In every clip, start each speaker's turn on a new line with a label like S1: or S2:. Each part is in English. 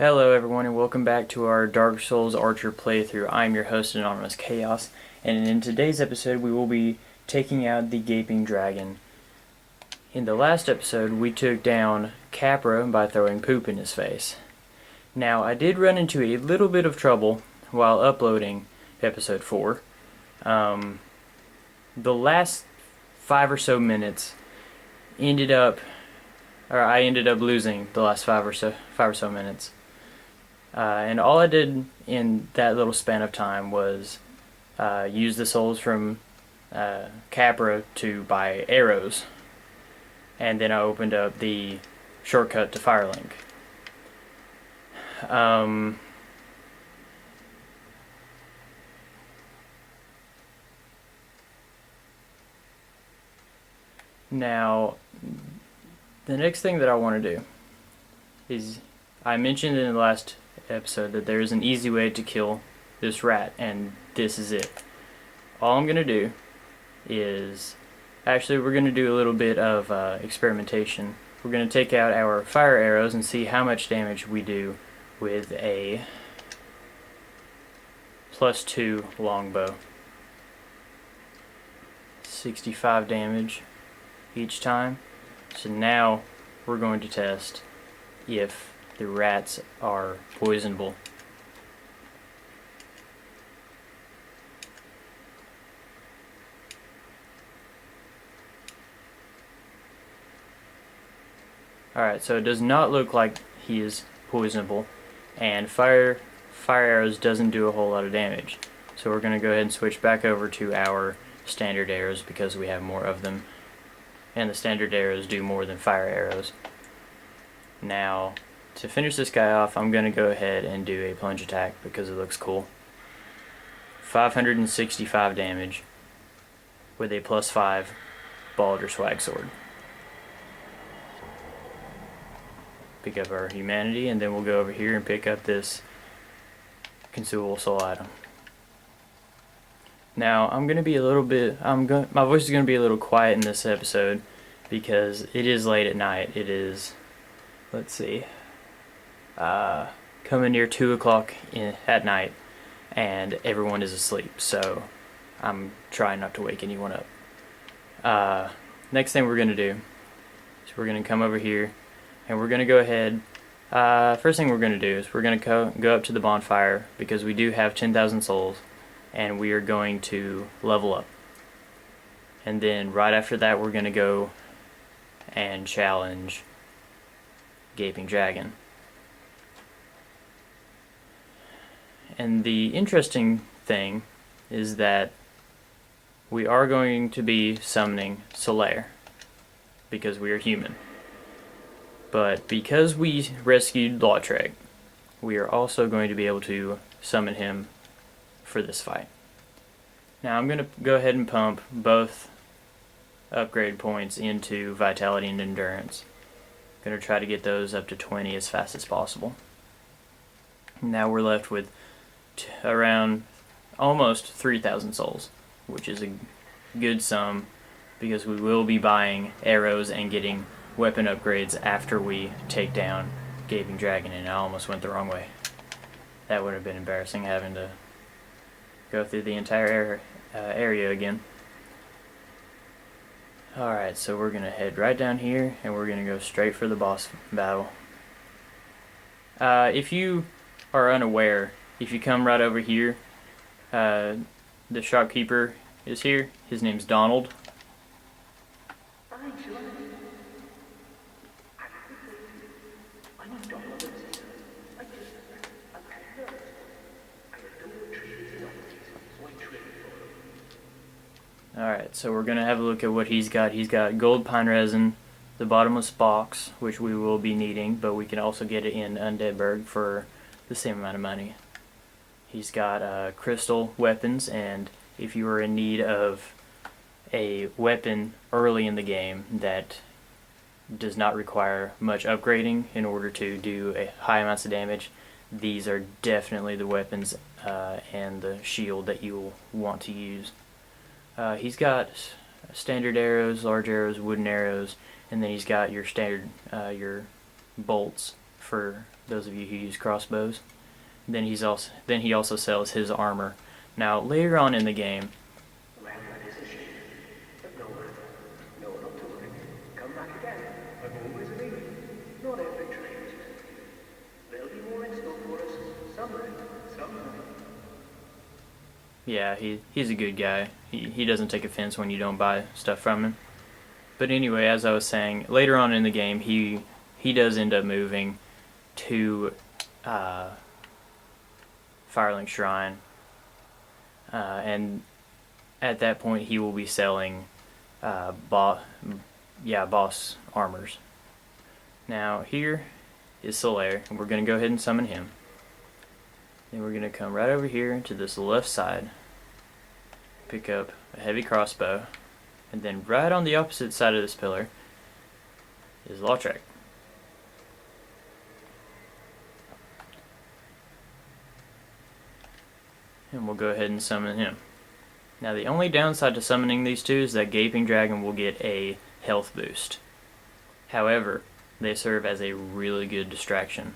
S1: Hello everyone and welcome back to our Dark Souls Archer playthrough. I'm your host Anonymous Chaos, and in today's episode we will be taking out the Gaping Dragon. In the last episode we took down Capra by throwing poop in his face. Now I did run into a little bit of trouble while uploading episode 4. The last 5 or so minutes I ended up losing the last 5 or so minutes. And all I did in that little span of time was use the souls from Capra to buy arrows, and then I opened up the shortcut to Firelink. Now, the next thing that I want to do is, I mentioned in the last episode that there is an easy way to kill this rat, and this is it. All I'm going to do is, actually we're going to do a little bit of experimentation. We're going to take out our fire arrows and see how much damage we do with a +2 longbow. 65 damage each time. So now we're going to test if the rats are poisonable. Alright, so it does not look like he is poisonable, and fire arrows doesn't do a whole lot of damage. So we're going to go ahead and switch back over to our standard arrows because we have more of them, and the standard arrows do more than fire arrows. Now, to finish this guy off, I'm going to go ahead and do a plunge attack because it looks cool. 565 damage with a +5 bald or swag sword. Pick up our humanity, and then we'll go over here and pick up this Consumable Soul item. Now, I'm going to be a little bit, my voice is going to be a little quiet in this episode because it is late at night. It is, let's see, coming near 2 o'clock at night, and everyone is asleep, so I'm trying not to wake anyone up. Next thing we're going to do is we're going to come over here, and we're going to go ahead, first thing we're going to do is we're going to go up to the bonfire because we do have 10,000 souls, and we are going to level up. And then right after that we're going to go and challenge Gaping Dragon. And the interesting thing is that we are going to be summoning Solaire because we are human. But because we rescued Lautrec, we are also going to be able to summon him for this fight. Now I'm going to go ahead and pump both upgrade points into Vitality and Endurance. I'm going to try to get those up to 20 as fast as possible. Now we're left with around almost 3,000 souls, which is a good sum because we will be buying arrows and getting weapon upgrades after we take down Gaping Dragon. And I almost went the wrong way. That would have been embarrassing, having to go through the entire area again. Alright, so we're going to head right down here and we're going to go straight for the boss battle. If you are unaware, if you come right over here, the shopkeeper is here. His name's Donald. Alright, so we're going to have a look at what he's got. He's got gold pine resin, the bottomless box, which we will be needing, but we can also get it in Undeadburg for the same amount of money. He's got crystal weapons, and if you are in need of a weapon early in the game that does not require much upgrading in order to do high amounts of damage, these are definitely the weapons and the shield that you will want to use. He's got standard arrows, large arrows, wooden arrows, and then he's got your standard your bolts for those of you who use crossbows. Then he also sells his armor. Now later on in the game, yeah, he's a good guy. He doesn't take offense when you don't buy stuff from him. But anyway, as I was saying, later on in the game, he does end up moving to Firelink Shrine, and at that point he will be selling boss armors. Now here is Solaire, and we're going to go ahead and summon him. Then we're going to come right over here to this left side, pick up a heavy crossbow, and then right on the opposite side of this pillar is Lautrec. And we'll go ahead and summon him. Now the only downside to summoning these two is that Gaping Dragon will get a health boost. However, they serve as a really good distraction,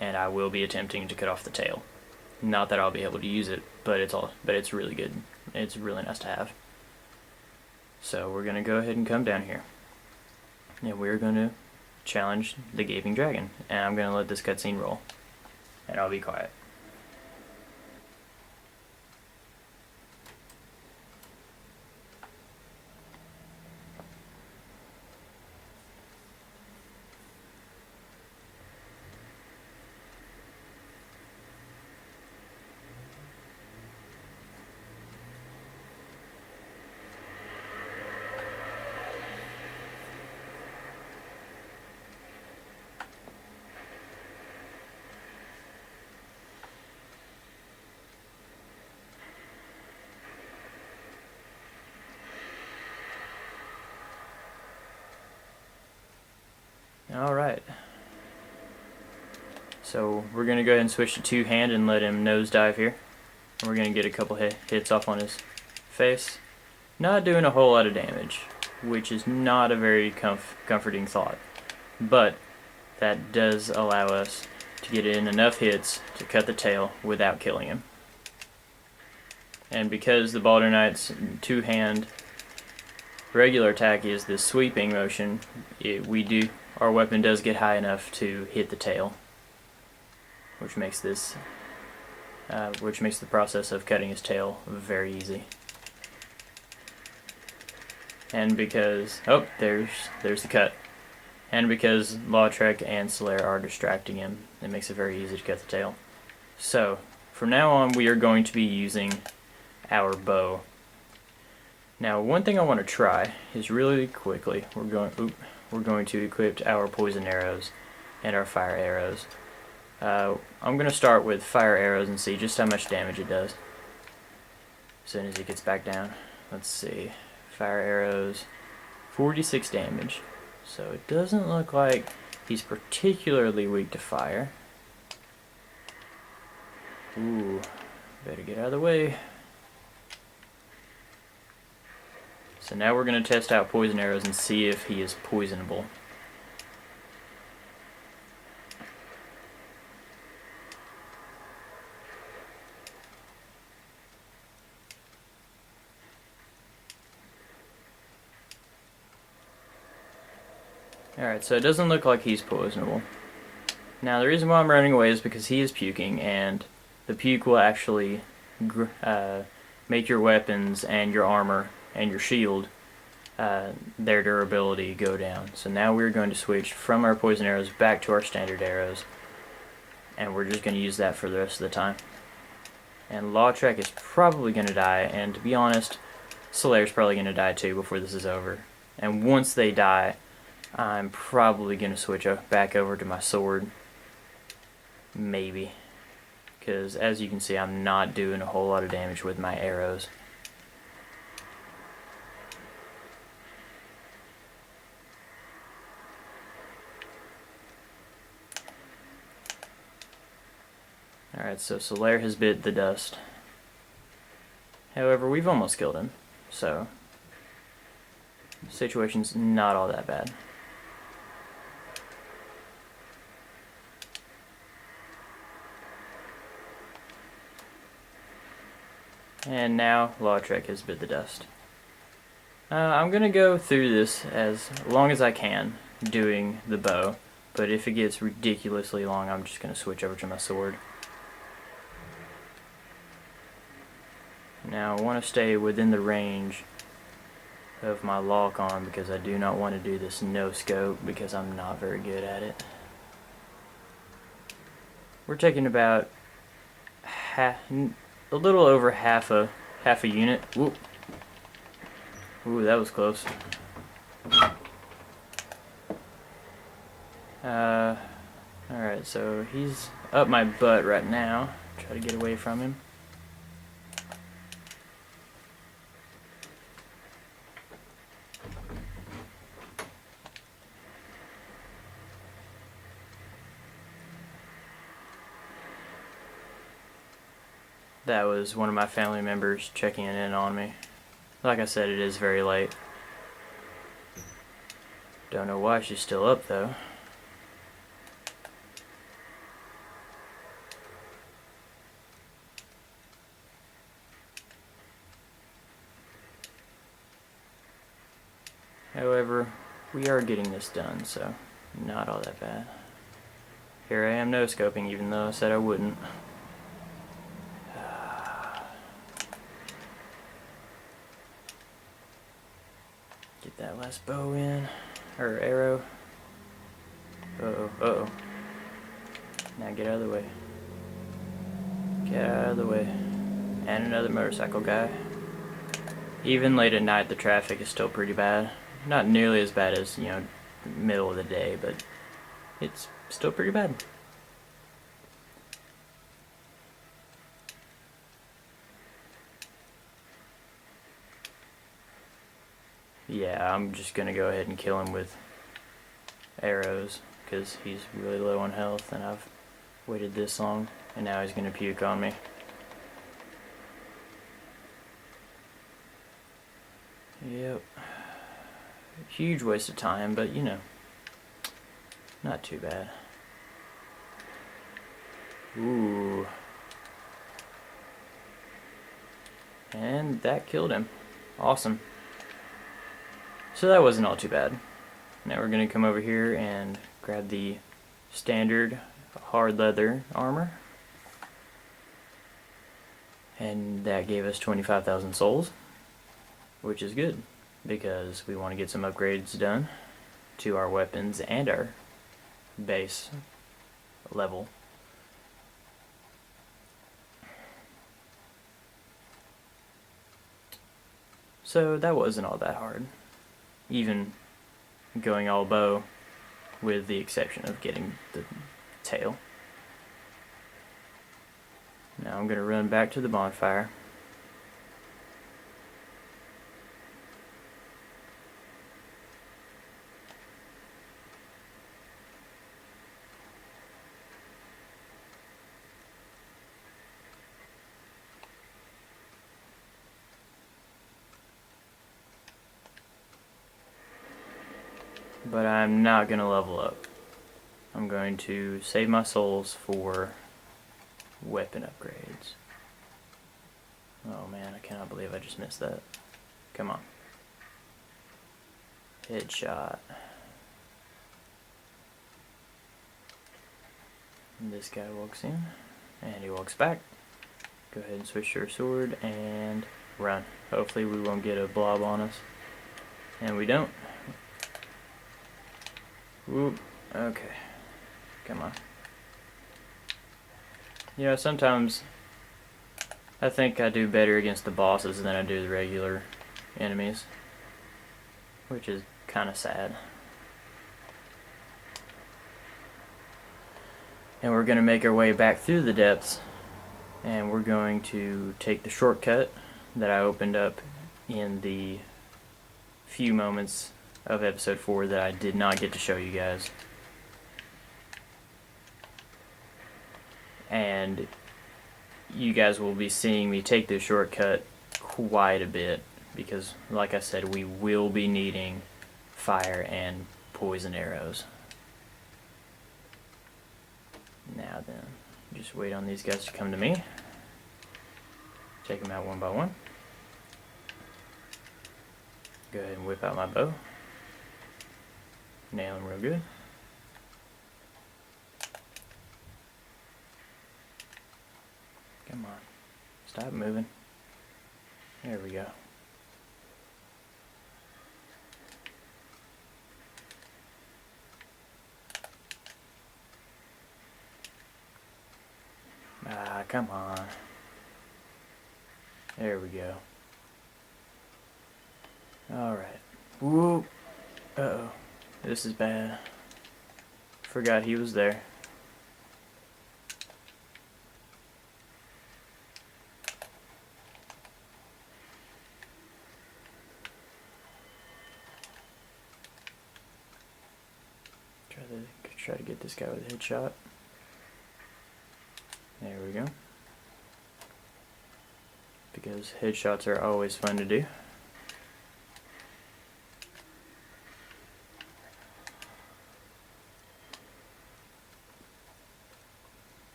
S1: and I will be attempting to cut off the tail. Not that I'll be able to use it, but it's really good. It's really nice to have. So we're going to go ahead and come down here, and we're going to challenge the Gaping Dragon, and I'm going to let this cutscene roll, and I'll be quiet. Alright. So we're going to go ahead and switch to two-hand and let him nosedive here. And we're going to get a couple hits off on his face. Not doing a whole lot of damage, which is not a very comforting thought. But that does allow us to get in enough hits to cut the tail without killing him. And because the Baldur Knight's two-hand regular attack is this sweeping motion, our weapon does get high enough to hit the tail, which makes the process of cutting his tail very easy. And because there's the cut, and because Lautrec and Solaire are distracting him, it makes it very easy to cut the tail. So from now on, we are going to be using our bow. Now, one thing I want to try is really quickly, we're going to equip our poison arrows and our fire arrows. I'm going to start with fire arrows and see just how much damage it does as soon as he gets back down. Let's see. Fire arrows, 46 damage. So it doesn't look like he's particularly weak to fire. Ooh, better get out of the way. So now we're going to test out poison arrows and see if he is poisonable. Alright, so it doesn't look like he's poisonable. Now the reason why I'm running away is because he is puking, and the puke will actually make your weapons and your armor and your shield, their durability go down. So now we're going to switch from our poison arrows back to our standard arrows, and we're just going to use that for the rest of the time. And Lautrec is probably going to die, and to be honest, Solaire's probably going to die too before this is over. And once they die, I'm probably going to switch back over to my sword. Maybe. Because as you can see, I'm not doing a whole lot of damage with my arrows. Alright, so Solaire has bit the dust. However, we've almost killed him, so the situation's not all that bad. And now Lautrec has bit the dust. I'm going to go through this as long as I can, doing the bow, but if it gets ridiculously long, I'm just going to switch over to my sword. Now I want to stay within the range of my lock on because I do not want to do this no scope because I'm not very good at it. We're taking about a little over half a unit. Whoop. Ooh, that was close. Alright, so he's up my butt right now. Try to get away from him. That was one of my family members checking in on me. Like I said, it is very late. Don't know why she's still up though. However, we are getting this done, so not all that bad. Here I am no-scoping even though I said I wouldn't. Get that last bow in, or arrow. Uh-oh, uh-oh. Now get out of the way. Get out of the way. And another motorcycle guy. Even late at night, the traffic is still pretty bad. Not nearly as bad as, middle of the day, but it's still pretty bad. Yeah, I'm just gonna go ahead and kill him with arrows because he's really low on health and I've waited this long and now he's gonna puke on me. Yep. Huge waste of time, but not too bad. Ooh. And that killed him. Awesome. So that wasn't all too bad. Now we're going to come over here and grab the standard hard leather armor. And that gave us 25,000 souls, which is good because we want to get some upgrades done to our weapons and our base level. So that wasn't all that hard, even going all bow, with the exception of getting the tail. Now I'm going to run back to the bonfire. But I'm not going to level up. I'm going to save my souls for weapon upgrades. Oh man, I cannot believe I just missed that. Come on. Headshot. And this guy walks in, and he walks back. Go ahead and switch to our sword and run. Hopefully we won't get a blob on us. And we don't. Whoop. Okay. Come on. Sometimes I think I do better against the bosses than I do the regular enemies, which is kind of sad. And we're going to make our way back through the depths, and we're going to take the shortcut that I opened up in the few moments of episode 4 that I did not get to show you guys. And you guys will be seeing me take this shortcut quite a bit because, like I said, we will be needing fire and poison arrows. Now then, just wait on these guys to come to me. Take them out one by one. Go ahead and whip out my bow. Nail them real good. Come on. Stop moving. There we go. Ah, come on. There we go. Alright. Whoop. Uh-oh. This is bad. Forgot he was there. Try to get this guy with a headshot. There we go. Because headshots are always fun to do.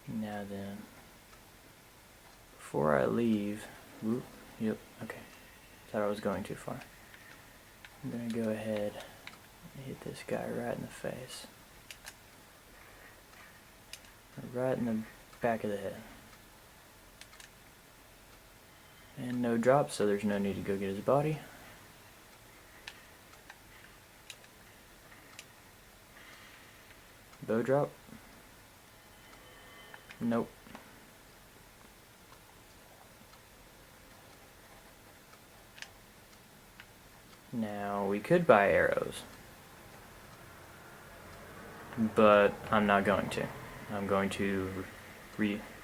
S1: Now then, before I leave, whoop, yep, okay, thought I was going too far. I'm gonna go ahead and hit this guy right in the face. Right in the back of the head. And no drop, so there's no need to go get his body. Bow drop. Nope. Now, we could buy arrows, but I'm not going to. I'm going to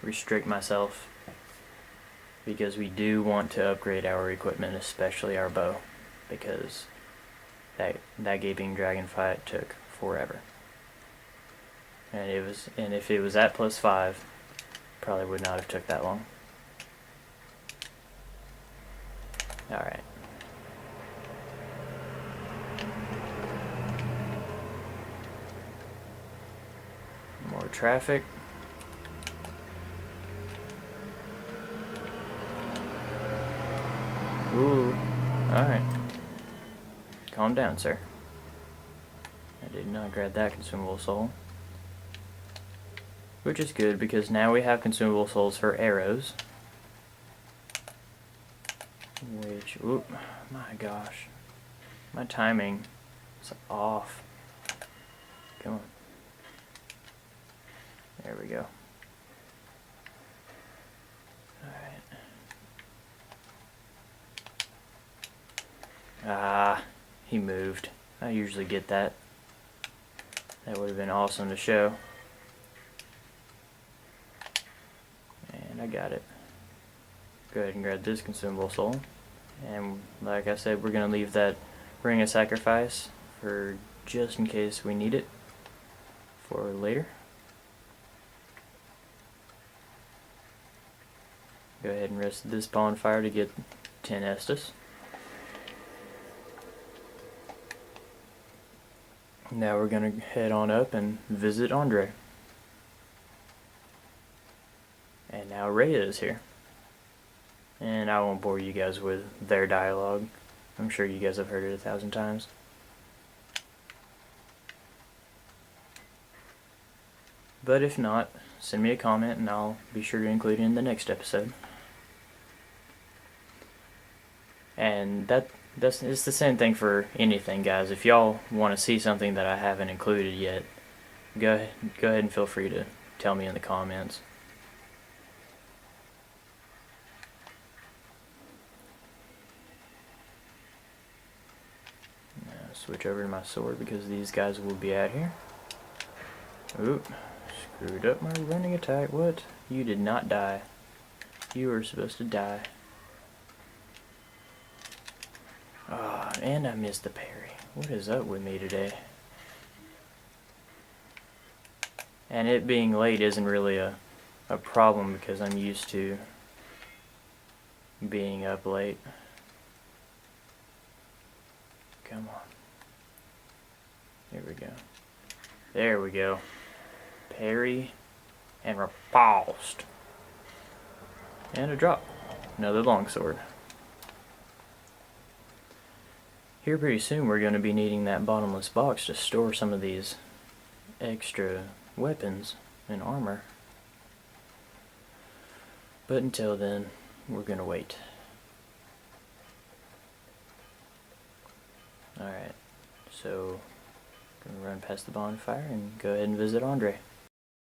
S1: restrict myself because we do want to upgrade our equipment, especially our bow, because that gaping dragon fight took forever. And if it was at +5, probably would not have took that long. Alright. More traffic. Ooh. Alright. Calm down, sir. I did not grab that consumable soul. Which is good, because now we have consumable souls for arrows. Which, oop, my gosh. My timing is off. Come on. There we go. Alright. Ah, he moved. I usually get that. That would have been awesome to show. And I got it. Go ahead and grab this consumable soul. And like I said, we're going to leave that ring of sacrifice for just in case we need it for later. Go ahead and rest this bonfire to get 10 Estus. Now we're going to head on up and visit Andre. And now Rhea is here. And I won't bore you guys with their dialogue. I'm sure you guys have heard it 1,000 times. But if not, send me a comment and I'll be sure to include it in the next episode. And it's the same thing for anything, guys. If y'all want to see something that I haven't included yet, go ahead and feel free to tell me in the comments. Now switch over to my sword because these guys will be out here. Oop, screwed up my running attack. What? You did not die. You were supposed to die. Ah, and I missed the parry. What is up with me today? And it being late isn't really a problem because I'm used to being up late. Come on. Here we go. There we go. Parry. And repulsed. And a drop. Another longsword. Here pretty soon we're going to be needing that bottomless box to store some of these extra weapons and armor. But until then, we're going to wait. Alright, so I'm going to run past the bonfire and go ahead and visit Andre.